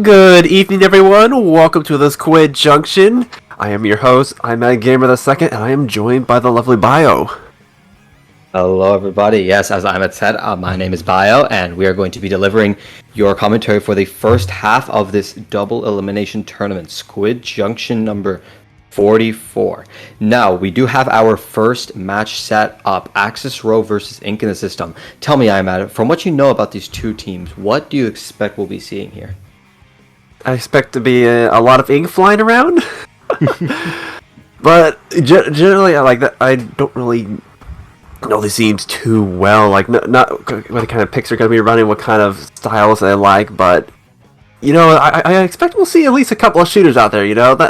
Good evening, everyone. Welcome to the Squid Junction. I am your host. I'm Mad Gamer II, and I am joined by the lovely Bio. Hello, everybody. Yes, as Ahmed said, my name is Bio, and we are going to be delivering your commentary for the first half of this double elimination tournament, Squid Junction number 44. Now, we do have our first match set up, AXI ROE versus Ink in the System. Tell me, Ahmed, from what you know about these two teams, what do you expect we'll be seeing here? I expect to be a lot of ink flying around, but generally, I like that. I don't really know these teams too well. Like, not what kind of picks are going to be running, what kind of styles they like, but I expect we'll see at least a couple of shooters out there.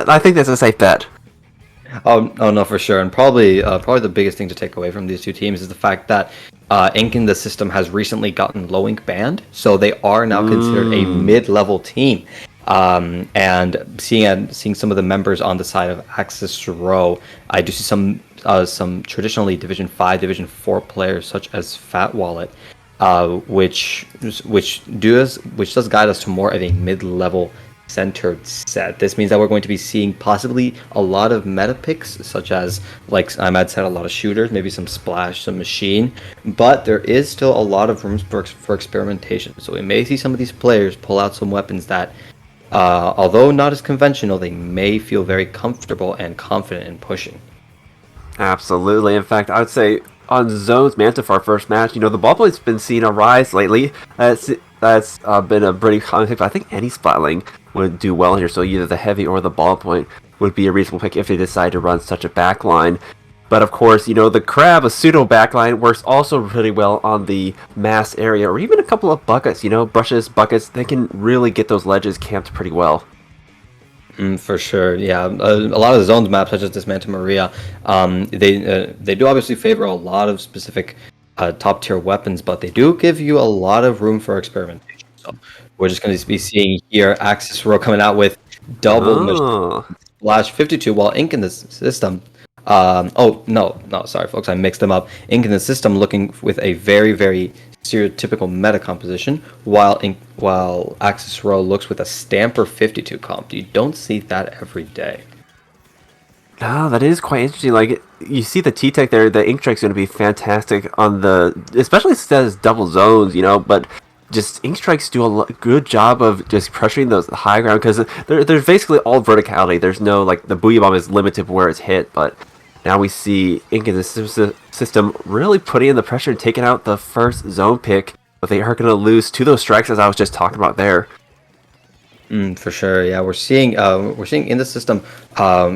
I think that's a safe bet. Oh no, for sure, and probably the biggest thing to take away from these two teams is the fact that Ink in the System has recently gotten low ink banned, so they are now considered a mid-level team. And seeing some of the members on the side of AXI ROE, I do see some traditionally Division 5, Division 4 players such as Fat Wallet, which does guide us to more of a mid-level centered set. This means that we're going to be seeing possibly a lot of meta picks, such as, like Ahmad said, a lot of shooters, maybe some splash, some machine, but there is still a lot of room for experimentation. So we may see some of these players pull out some weapons that, although not as conventional, they may feel very comfortable and confident in pushing. Absolutely. In fact, I would say on Zone's Manta for our first match, the ballpoint's been seeing a rise lately. That's been a pretty common pick, but I think any splatling would do well here. So either the heavy or the ballpoint would be a reasonable pick if they decide to run such a backline. But of course, the crab, a pseudo backline, works also really well on the mass area, or even a couple of buckets, brushes, buckets. They can really get those ledges camped pretty well. For sure, yeah. A lot of the zones maps, such as this Manta Maria, they do obviously favor a lot of specific top tier weapons, but they do give you a lot of room for experimentation. So we're just going to be seeing here AXI ROE coming out with double machine splash 52, while Ink in the System. Oh no, sorry folks, I mixed them up. Ink in the System looking with a very, very stereotypical meta composition, while AXI ROE looks with a Stamper 52 comp. You don't see that every day. Oh, that is quite interesting. Like, you see the T-Tech there, the Ink Strike's going to be fantastic on especially since it says double zones, but just Ink Strikes do a good job of just pressuring those high ground, because there's basically all verticality. There's no, like, the Booyah Bomb is limited where it's hit, but now we see Ink in the System really putting in the pressure and taking out the first zone pick, but they are going to lose to those strikes, as I was just talking about there. For sure, yeah, we're seeing in the system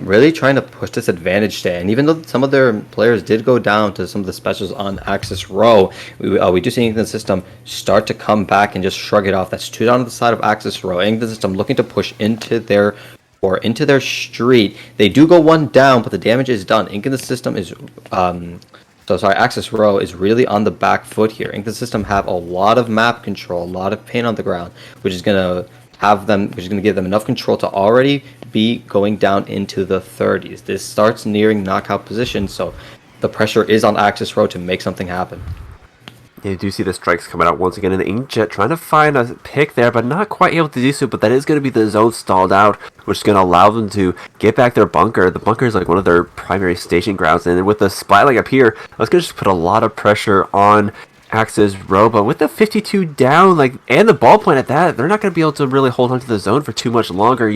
really trying to push this advantage there, and even though some of their players did go down to some of the specials on AXI ROE, we do see in the system start to come back and just shrug it off. That's two down to the side of AXI ROE. In the system looking to push into their street. They do go one down, but the damage is done. Ink in the System is AXI ROE is really on the back foot here. Ink the System have a lot of map control, a lot of paint on the ground, which is gonna give them enough control to already be going down into the 30s. This starts nearing knockout position, so the pressure is on AXI ROE to make something happen. Yeah, you do see the strikes coming out once again in the Inkjet, trying to find a pick there, but not quite able to do so. But that is going to be the zone stalled out, which is going to allow them to get back their bunker. The bunker is like one of their primary staging grounds, and with the splatling up here, that's going to just put a lot of pressure on AXI ROE. But with the 52 down, and the ballpoint at that, they're not going to be able to really hold onto the zone for too much longer.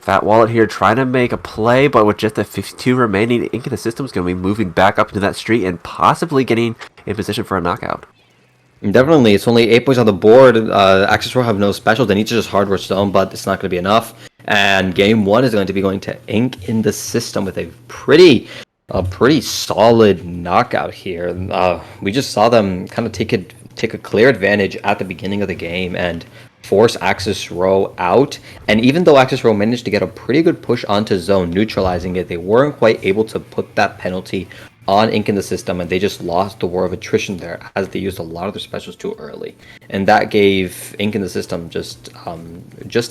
Fat Wallet here trying to make a play, but with just the 52 remaining, Ink in the System is going to be moving back up into that street and possibly getting in position for a knockout. Definitely, it's only 8 points on the board. AXI ROE have no special. They need to just hard rush zone, but it's not going to be enough. And game one is going to be going to Ink in the System with a pretty solid knockout here. We just saw them kind of take a clear advantage at the beginning of the game and force AXI ROE out. And even though AXI ROE managed to get a pretty good push onto zone, neutralizing it, they weren't quite able to put that penalty on Ink in the System, and they just lost the war of attrition there as they used a lot of their specials too early, and that gave Ink in the System just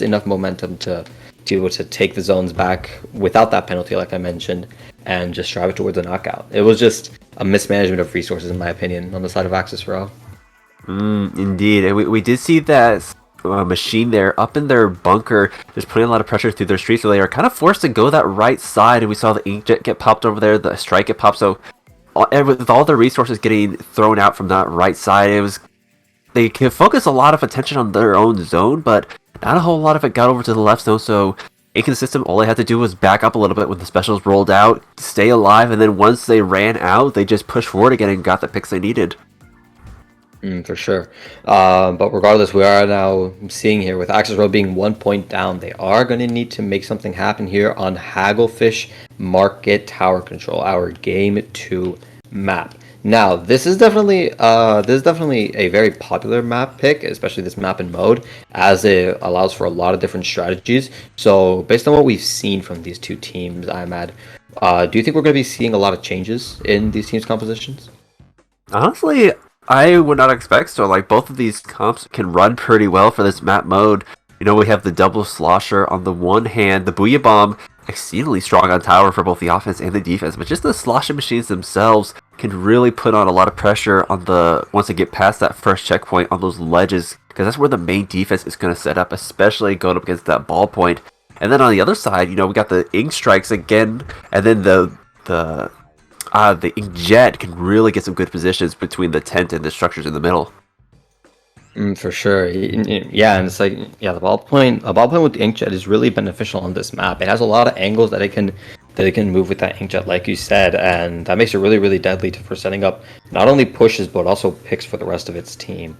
enough momentum to be able to take the zones back without that penalty, like I mentioned, and just drive it towards a knockout. It was just a mismanagement of resources, in my opinion, on the side of AXI ROE. Indeed, and we did see that machine there up in their bunker, just putting a lot of pressure through their streets, so they are kind of forced to go that right side, and we saw the inkjet get popped over there, the strike get popped, so and with all the resources getting thrown out from that right side, they can focus a lot of attention on their own zone, but not a whole lot of it got over to the left zone, so Ink in the system, all they had to do was back up a little bit when the specials rolled out, stay alive, and then once they ran out, they just pushed forward again and got the picks they needed. For sure. But regardless, we are now seeing here with AXI ROE being 1 point down, they are going to need to make something happen here on Hagglefish Market Tower Control, our Game 2 map. Now, this is definitely a very popular map pick, especially this map and mode, as it allows for a lot of different strategies. So, based on what we've seen from these two teams, Ahmad, do you think we're going to be seeing a lot of changes in these teams' compositions? Honestly, I would not expect so. Like, both of these comps can run pretty well for this map mode. You know, we have the double slosher on the one hand, the Booyah Bomb, exceedingly strong on tower for both the offense and the defense, but just the sloshing machines themselves can really put on a lot of pressure on once they get past that first checkpoint on those ledges, because that's where the main defense is going to set up, especially going up against that ballpoint. And then on the other side, you know, we got the ink strikes again, and then the inkjet can really get some good positions between the tent and the structures in the middle. For sure. Yeah, and it's like, yeah, a ballpoint with the inkjet is really beneficial on this map. It has a lot of angles that it can move with that inkjet, like you said, and that makes it really, really deadly for setting up not only pushes but also picks for the rest of its team.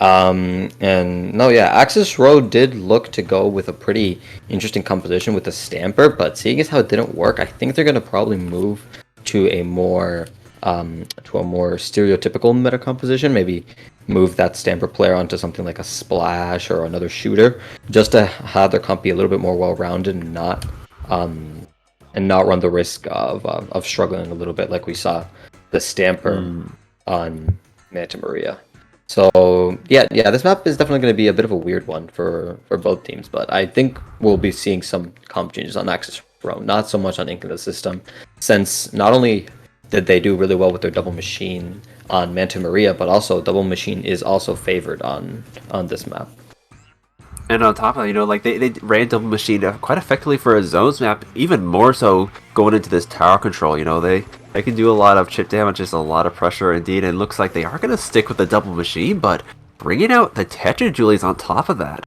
And no, yeah, AXI ROE did look to go with a pretty interesting composition with the Stamper, but seeing as how it didn't work, I think they're gonna probably move to a more stereotypical meta composition. Maybe move that Stamper player onto something like a Splash or another shooter, just to have their comp be a little bit more well-rounded and not run the risk of struggling a little bit like we saw the Stamper on Manta Maria. So yeah, this map is definitely going to be a bit of a weird one for both teams, but I think we'll be seeing some comp changes on AXI ROE, not so much on Ink in the system, since not only did they do really well with their double machine on Manta Maria, but also double machine is also favored on this map. And on top of that, you know, like they ran double machine quite effectively for a zones map, even more so going into this tower control. You know, they can do a lot of chip damage, just a lot of pressure indeed, and it looks like they are going to stick with the double machine, but bringing out the Tetra Julies on top of that.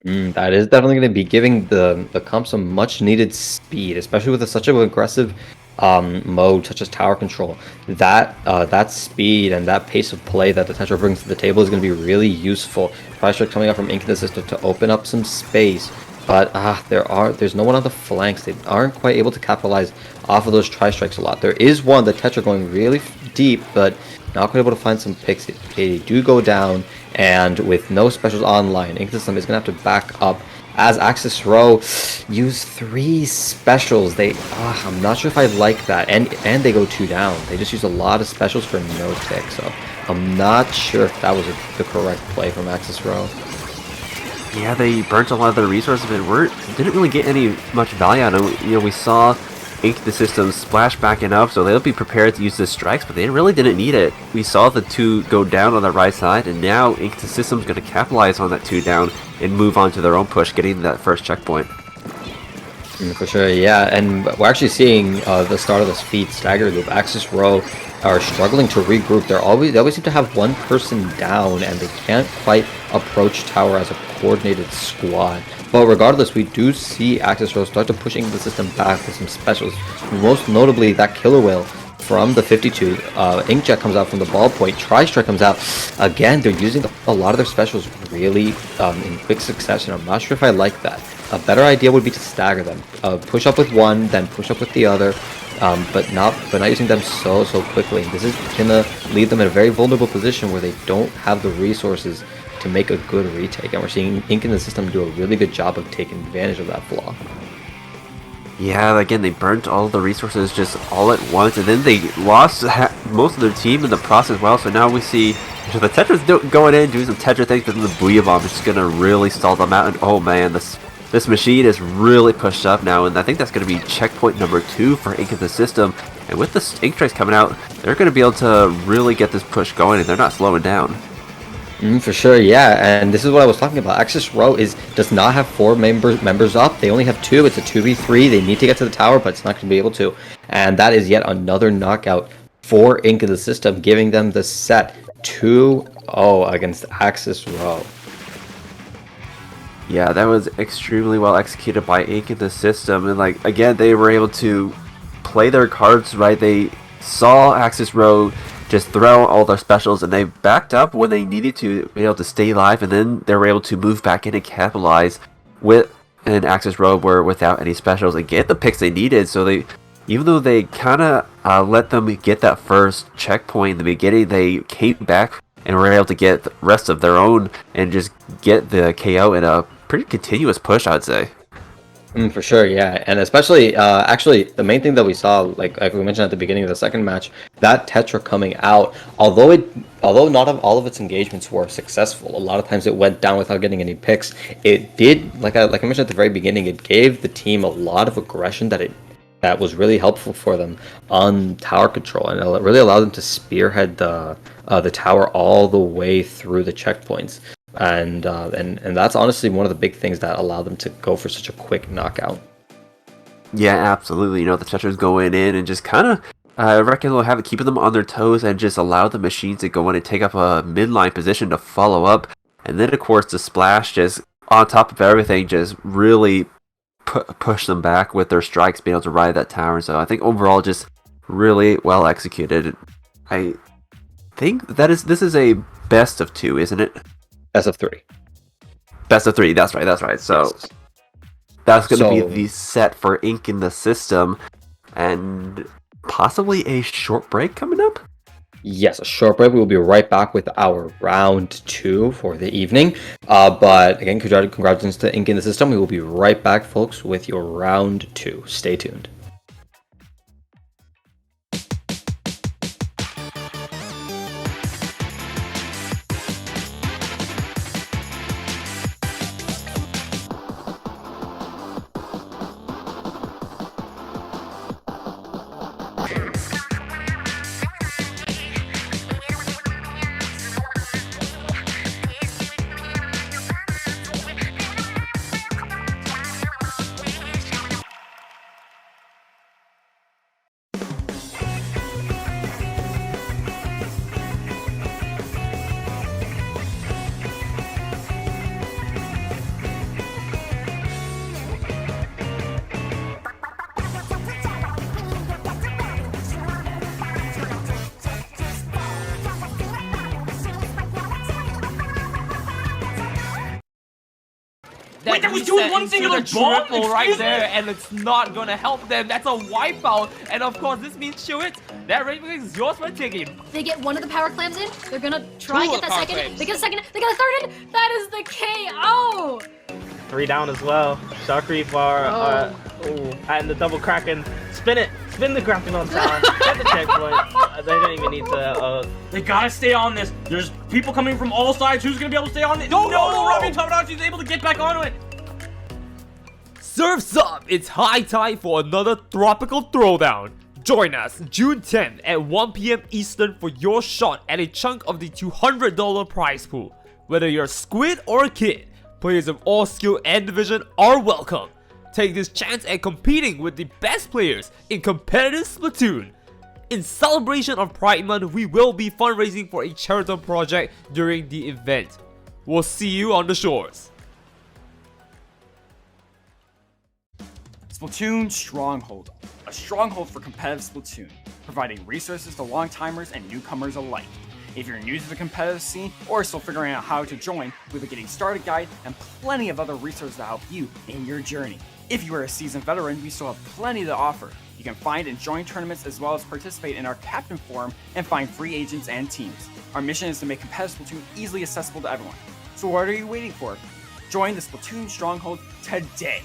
That is definitely going to be giving the comp some much needed speed, especially with such an aggressive mode such as tower control. That speed and that pace of play that the Tetra brings to the table is going to be really useful. Price strike coming out from Ink in the system to open up some space, but there's no one on the flanks. They aren't quite able to capitalize off of those tri-strikes a lot. There is one, the Tetra, going really deep, but not quite able to find some picks. They do go down, and with no specials online, Ink system is going to have to back up as AXI ROE use 3 specials. I'm not sure if I like that, and they go 2 down. They just use a lot of specials for no tick, so I'm not sure if that was the correct play from AXI ROE. Yeah, they burnt a lot of their resources, but didn't really get any much value out of it. You know, we saw Ink the system splash backing up, so they'll be prepared to use the strikes, but they really didn't need it. We saw the 2 go down on the right side, and now Ink the system's going to capitalize on that 2 down and move on to their own push, getting that first checkpoint. For sure, yeah, and we're actually seeing the start of this feed stagger loop. AXI ROE are struggling to regroup. They always seem to have one person down, and they can't quite approach tower as a coordinated squad. But regardless, we do see AXI ROE start to push the system back with some specials, most notably that killer whale from the 52. Inkjet comes out from the ballpoint. Tri-strike comes out. Again, they're using a lot of their specials really in quick succession. I'm not sure if I like that. A better idea would be to stagger them. Push up with one, then push up with the other, but not using them so quickly. This is gonna leave them in a very vulnerable position where they don't have the resources to make a good retake, and we're seeing Ink in the system do a really good job of taking advantage of that flaw. Yeah, again, they burnt all the resources just all at once, and then they lost most of their team in the process as well, so now we see the Tetra's going in, doing some Tetra things, but then the Booyah Bomb is just going to really stall them out, and oh man, this machine is really pushed up now, and I think that's going to be checkpoint number 2 for Ink in the system, and with the Ink strikes coming out, they're going to be able to really get this push going, and they're not slowing down. For sure, yeah, and this is what I was talking about. AXI ROE does not have four members up. They only have two. It's a 2v3. They need to get to the tower, but it's not going to be able to. And that is yet another knockout for Ink in the system, giving them the set 2-0 against AXI ROE. Yeah, that was extremely well executed by Ink in the system, and like again, they were able to play their cards right. They saw AXI ROE just throw all their specials, and they backed up when they needed to be able to stay alive, and then they were able to move back in and capitalize with an AXI ROE were without any specials and get the picks they needed. So they, even though they kind of let them get that first checkpoint in the beginning, they came back and were able to get the rest of their own and just get the KO in a pretty continuous push, I'd say. For sure, yeah, and especially, actually, the main thing that we saw, like we mentioned at the beginning of the second match, that Tetra coming out, although not all of its engagements were successful, a lot of times it went down without getting any picks. It did, like I mentioned at the very beginning, it gave the team a lot of aggression that was really helpful for them on tower control, and it really allowed them to spearhead the tower all the way through the checkpoints. And that's honestly one of the big things that allowed them to go for such a quick knockout. Yeah, absolutely. You know, the Tetras going in and just kind of, I reckon they'll have it keeping them on their toes and just allow the machines to go in and take up a midline position to follow up. And then, of course, the splash just on top of everything just really push them back with their strikes, being able to ride that tower. So I think overall, just really well executed. I think this is a best of 2, isn't it? Best of 3. Best of 3, that's right. So Yes. that's going to be the set for Ink in the system, and possibly a short break coming up? Yes, a short break. We will be right back with our round 2 for the evening. But again, congratulations to Ink in the system. We will be right back, folks, with your round 2. Stay tuned. Wait, that was doing one singular bomb? triple right Excuse there, me? and it's not gonna help them. That's a wipeout, and of course this means Chewit, that rainbow is yours for taking. They get one of the power clams in. They're gonna try and Two get that power second. clams. They get a second. They get a third in. That is the KO. 3 down as well. Shock Reef are and the double Kraken. Spin it. Spin the Kraken on tower. Get the checkpoint. They don't even need to. They gotta stay on this. There's people coming from all sides. Who's gonna be able to stay on it? No, Robin Tamaracci is able to get back onto it. Surf's up! It's high time for another Tropical Throwdown. Join us June 10th at 1 p.m. Eastern for your shot at a chunk of the $200 prize pool. Whether you're a squid or a kid, players of all skill and division are welcome. Take this chance at competing with the best players in competitive Splatoon. In celebration of Pride Month, we will be fundraising for a charitable project during the event. We'll see you on the shores. Splatoon Stronghold, a stronghold for competitive Splatoon, providing resources to long-timers and newcomers alike. If you're new to the competitive scene or still figuring out how to join, we have a getting started guide and plenty of other resources to help you in your journey. If you are a seasoned veteran, we still have plenty to offer. You can find and join tournaments as well as participate in our Captain Forum and find free agents and teams. Our mission is to make competitive Splatoon easily accessible to everyone. So what are you waiting for? Join the Splatoon Stronghold today!